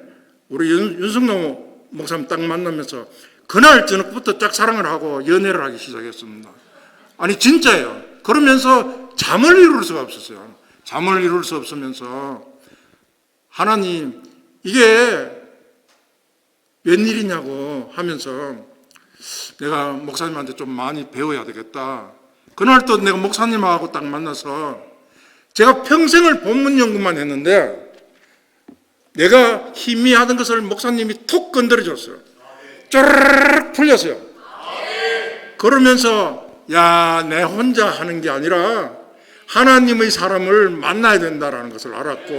우리 윤석노 목사님 딱 만나면서 그날 저녁부터 짝사랑을 하고 연애를 하기 시작했습니다. 아니 진짜예요. 그러면서 잠을 이룰 수가 없었어요. 잠을 이룰 수 없으면서 하나님 이게 웬일이냐고 하면서 내가 목사님한테 좀 많이 배워야 되겠다. 그날 또 내가 목사님하고 딱 만나서 제가 평생을 본문 연구만 했는데 내가 희미하던 것을 목사님이 톡 건드려줬어요. 쪼르륵 풀렸어요. 그러면서 야, 내 혼자 하는 게 아니라 하나님의 사람을 만나야 된다라는 것을 알았고,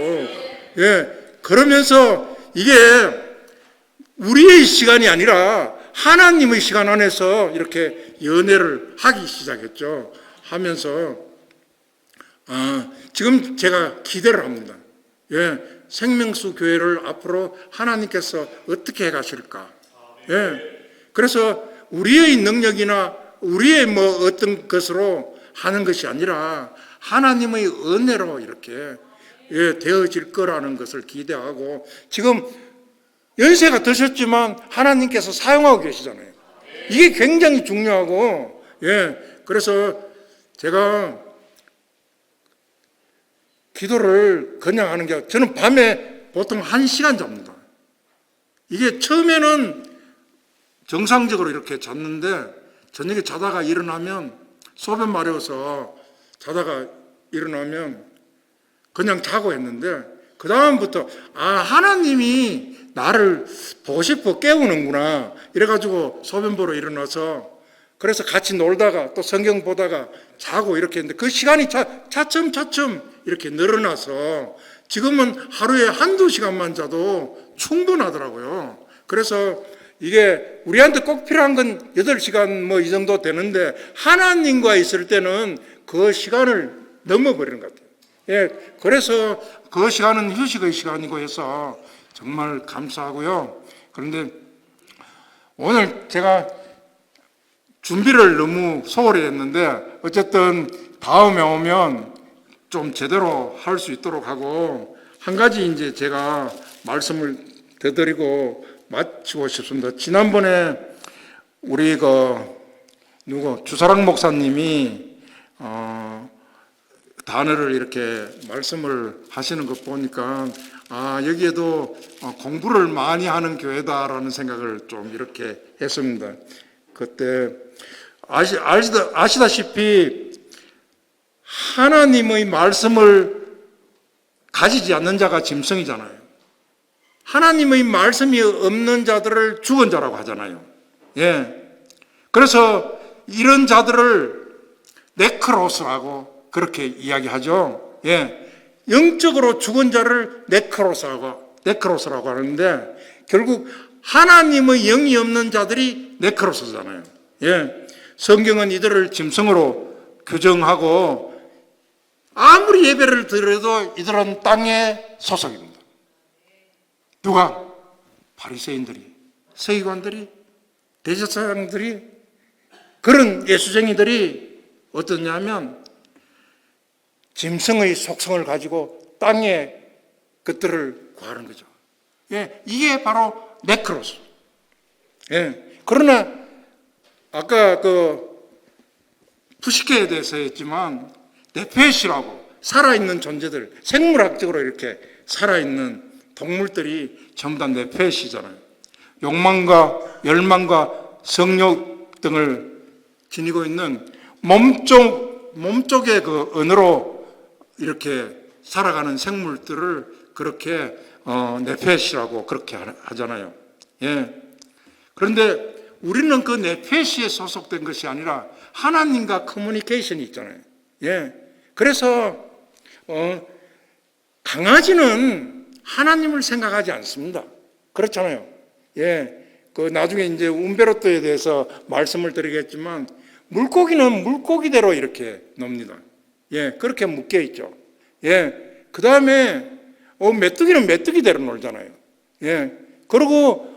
예, 그러면서 이게 우리의 시간이 아니라 하나님의 시간 안에서 이렇게 연애를 하기 시작했죠. 하면서 지금 제가 기대를 합니다. 예, 생명수 교회를 앞으로 하나님께서 어떻게 해가실까? 예, 그래서 우리의 능력이나 우리의 뭐 어떤 것으로 하는 것이 아니라 하나님의 은혜로 이렇게 되어질 거라는 것을 기대하고, 지금 연세가 드셨지만 하나님께서 사용하고 계시잖아요. 이게 굉장히 중요하고, 그래서 제가 기도를 그냥 하는 게, 저는 밤에 보통 1시간 잡니다. 이게 처음에는 정상적으로 이렇게 잤는데 저녁에 자다가 일어나면 소변 마려워서 자다가 일어나면 그냥 자고 했는데, 그 다음부터 하나님이 나를 보고 싶어 깨우는구나 이래가지고 소변 보러 일어나서, 그래서 같이 놀다가 또 성경 보다가 자고 이렇게 했는데 그 시간이 차츰 이렇게 늘어나서 지금은 하루에 1-2시간만 자도 충분하더라고요. 그래서 이게 우리한테 꼭 필요한 건 8시간 뭐 이 정도 되는데 하나님과 있을 때는 그 시간을 넘어버리는 것 같아요. 예, 그래서 그 시간은 휴식의 시간이고 해서 정말 감사하고요. 그런데 오늘 제가 준비를 너무 소홀히 했는데 어쨌든 다음에 오면 좀 제대로 할 수 있도록 하고, 한 가지 이제 제가 말씀을 더 드리고 마치고 싶습니다. 지난번에 우리 주사랑 목사님이 단어를 이렇게 말씀을 하시는 것 보니까 여기에도 공부를 많이 하는 교회다라는 생각을 좀 이렇게 했습니다. 그때 아시다시피 하나님의 말씀을 가지지 않는 자가 짐승이잖아요. 하나님의 말씀이 없는 자들을 죽은 자라고 하잖아요. 예. 그래서 이런 자들을 네크로스라고 그렇게 이야기하죠. 예. 영적으로 죽은 자를 네크로스라고 하는데 결국 하나님의 영이 없는 자들이 네크로스잖아요. 예. 성경은 이들을 짐승으로 규정하고 아무리 예배를 드려도 이들은 땅의 소속입니다. 누가? 바리새인들이, 서기관들이, 대제사장들이, 그런 예수쟁이들이 어떠냐면 짐승의 속성을 가지고 땅의 것들을 구하는 거죠. 예, 이게 바로 네크로스. 예, 그러나 아까 푸시케에 대해서 했지만 네페시라고 살아있는 존재들, 생물학적으로 이렇게 살아있는 동물들이 전부 다 네페시잖아요. 욕망과 열망과 성욕 등을 지니고 있는 몸쪽의 그 언어로 이렇게 살아가는 생물들을 그렇게 네페시라고 그렇게 하잖아요. 예. 그런데 우리는 그 네페시에 소속된 것이 아니라 하나님과 커뮤니케이션이 있잖아요. 예. 그래서 강아지는 하나님을 생각하지 않습니다. 그렇잖아요. 예. 그 나중에 이제 움베르토에 대해서 말씀을 드리겠지만 물고기는 물고기대로 이렇게 놉니다. 예. 그렇게 묶여 있죠. 예. 그다음에 메뚜기는 메뚜기대로 놀잖아요. 예. 그리고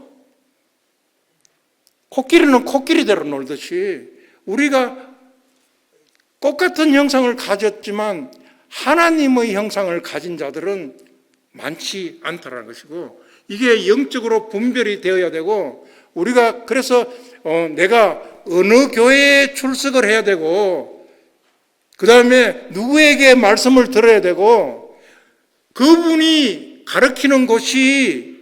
코끼리는 코끼리대로 놀듯이 우리가 똑같은 형상을 가졌지만 하나님의 형상을 가진 자들은 많지 않다라는 것이고 이게 영적으로 분별이 되어야 되고 우리가 그래서 내가 어느 교회에 출석을 해야 되고 그 다음에 누구에게 말씀을 들어야 되고 그분이 가르치는 것이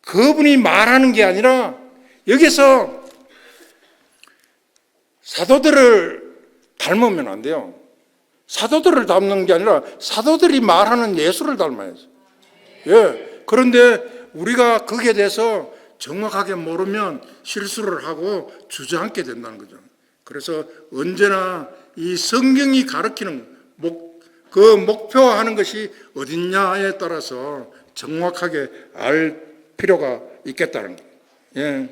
그분이 말하는 게 아니라 여기서 사도들을 닮으면 안 돼요. 사도들을 닮는 게 아니라 사도들이 말하는 예수를 닮아야죠. 예. 그런데 우리가 거기에 대해서 정확하게 모르면 실수를 하고 주저앉게 된다는 거죠. 그래서 언제나 이 성경이 가르치는 그 목표하는 것이 어딨냐에 따라서 정확하게 알 필요가 있겠다는 거예요. 예.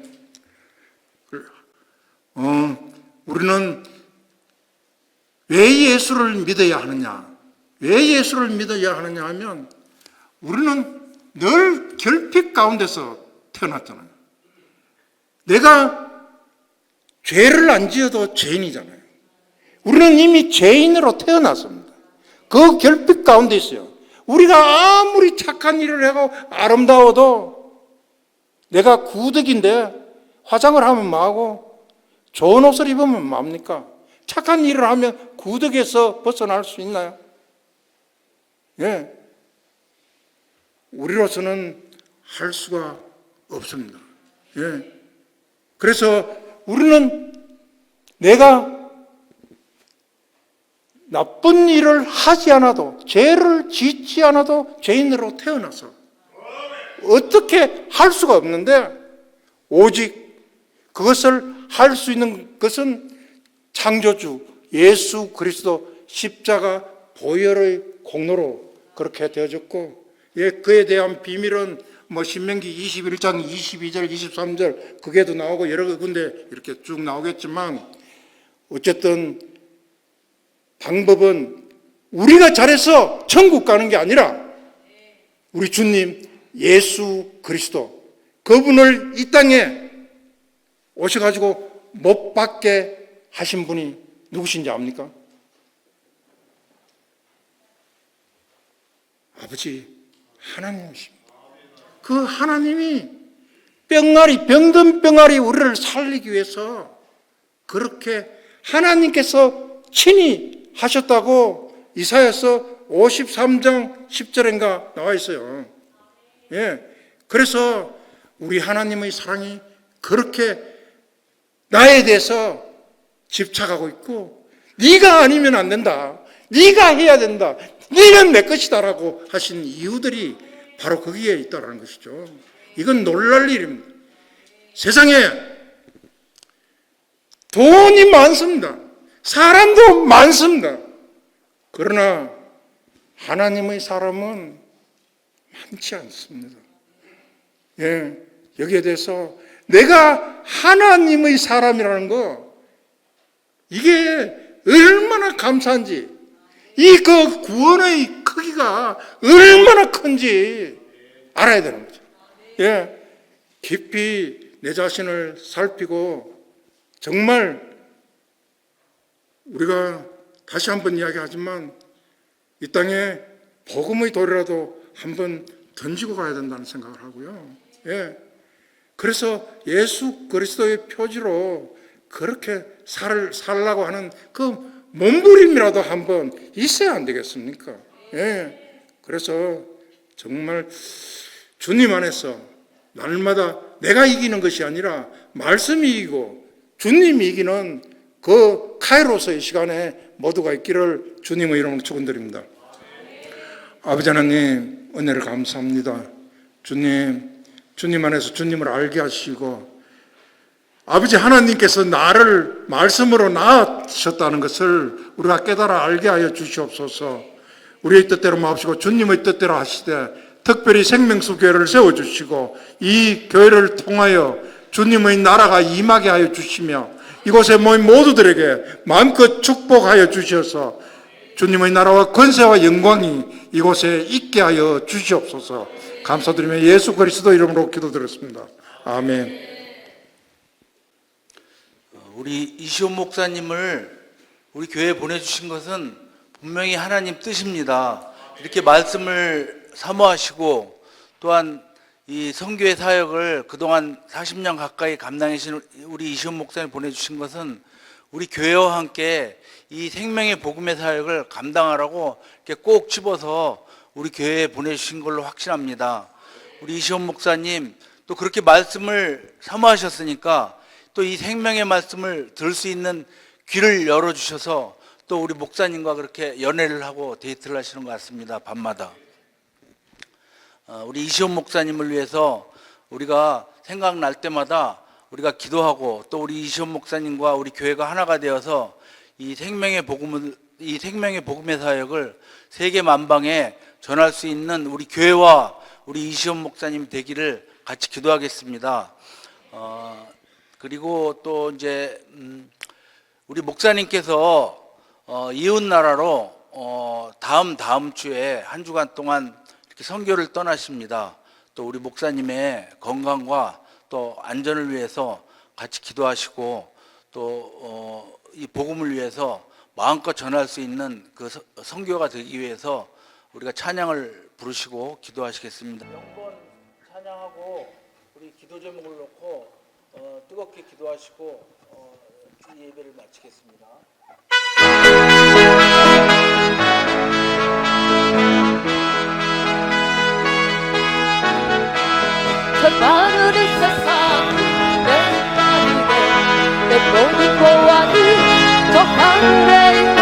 우리는 왜 예수를 믿어야 하느냐? 왜 예수를 믿어야 하느냐 하면 우리는 늘 결핍 가운데서 태어났잖아요. 내가 죄를 안 지어도 죄인이잖아요. 우리는 이미 죄인으로 태어났습니다. 그 결핍 가운데 있어요. 우리가 아무리 착한 일을 하고 아름다워도 내가 구덕인데 화장을 하면 뭐하고 좋은 옷을 입으면 뭐합니까? 착한 일을 하면 구덕에서 벗어날 수 있나요? 예. 우리로서는 할 수가 없습니다. 예. 그래서 우리는 내가 나쁜 일을 하지 않아도 죄를 짓지 않아도 죄인으로 태어나서 어떻게 할 수가 없는데 오직 그것을 할 수 있는 것은 창조주 예수 그리스도 십자가 보혈의 공로로 그렇게 되어졌고 예, 그에 대한 비밀은 신명기 21장 22절 23절 그게도 나오고 여러 군데 이렇게 쭉 나오겠지만 어쨌든 방법은 우리가 잘해서 천국 가는 게 아니라 우리 주님 예수 그리스도 그분을 이 땅에 오셔가지고 못 박게 하신 분이 누구신지 압니까? 아버지 하나님이십니다. 그 하나님이 병든 병아리 우리를 살리기 위해서 그렇게 하나님께서 친히 하셨다고 이사야서 53장 10절인가 나와 있어요. 예. 그래서 우리 하나님의 사랑이 그렇게 나에 대해서 집착하고 있고 네가 아니면 안 된다. 네가 해야 된다. 네는 내 것이다라고 하신 이유들이 바로 거기에 있다는 것이죠. 이건 놀랄 일입니다. 세상에 돈이 많습니다. 사람도 많습니다. 그러나 하나님의 사람은 많지 않습니다. 예, 여기에 대해서 내가 하나님의 사람이라는 거, 이게 얼마나 감사한지, 이 그 구원의 크기가 얼마나 큰지 알아야 되는 거죠. 예, 깊이 내 자신을 살피고, 정말 우리가 다시 한번 이야기하지만 이 땅에 복음의 돌이라도 한번 던지고 가야 된다는 생각을 하고요. 예. 그래서 예수 그리스도의 표지로 그렇게 살라고 하는 그 몸부림이라도 한번 있어야 안 되겠습니까? 예. 그래서 정말 주님 안에서 날마다 내가 이기는 것이 아니라 말씀이 이기고 주님이 이기는 그 카이로스의 시간에 모두가 있기를 주님의 이름으로 축원드립니다. 아버지 하나님, 은혜를 감사합니다. 주님 안에서 주님을 알게 하시고, 아버지 하나님께서 나를 말씀으로 낳으셨다는 것을 우리가 깨달아 알게 하여 주시옵소서. 우리의 뜻대로 마옵시고 주님의 뜻대로 하시되, 특별히 생명수 교회를 세워주시고 이 교회를 통하여 주님의 나라가 임하게 하여 주시며, 이곳에 모인 모두들에게 마음껏 축복하여 주셔서 주님의 나라와 권세와 영광이 이곳에 있게 하여 주시옵소서. 감사드리며 예수 그리스도 이름으로 기도드렸습니다. 아멘. 우리 이시온 목사님을 우리 교회에 보내주신 것은 분명히 하나님 뜻입니다. 이렇게 말씀을 사모하시고 또한 이 선교의 사역을 그동안 40년 가까이 감당하신 우리 이시온 목사님 보내주신 것은 우리 교회와 함께 이 생명의 복음의 사역을 감당하라고 이렇게 꼭 집어서 우리 교회에 보내주신 걸로 확신합니다. 우리 이시온 목사님 또 그렇게 말씀을 사모하셨으니까 또 이 생명의 말씀을 들을 수 있는 귀를 열어주셔서 또 우리 목사님과 그렇게 연애를 하고 데이트를 하시는 것 같습니다. 밤마다. 우리 이시온 목사님을 위해서 우리가 생각날 때마다 우리가 기도하고 또 우리 이시온 목사님과 우리 교회가 하나가 되어서 이 생명의 복음의 사역을 세계 만방에 전할 수 있는 우리 교회와 우리 이시온 목사님 되기를 같이 기도하겠습니다. 그리고 또 이제 우리 목사님께서 이웃 나라로 다음 주에 한 주간 동안 이렇게 선교를 떠나십니다. 또 우리 목사님의 건강과 또 안전을 위해서 같이 기도하시고 또 이 복음을 위해서 마음껏 전할 수 있는 그 선교가 되기 위해서 우리가 찬양을 부르시고 기도하시겠습니다. 영번 찬양하고 우리 기도 제목을 놓고 뜨겁게 기도하시고 이 예배를 마치겠습니다. 많은 이 세상 내 딸이고 내 모든 보안이 저 하늘에